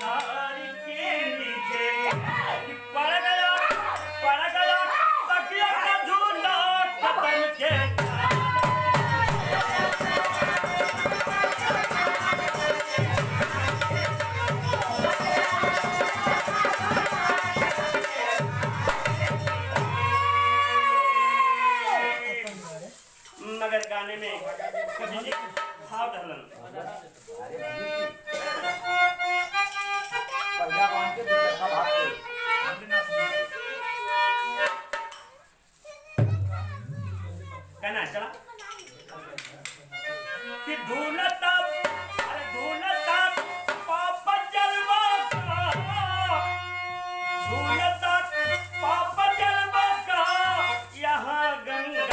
सारी के नीचे पड़ गया तकिया का झूला खत्म के मगर गाने में कभी जी भाव ढलन कहना चला कि ढूंढता पापा जलवा का ढूंढता पापा जलवा का यहाँ गंगा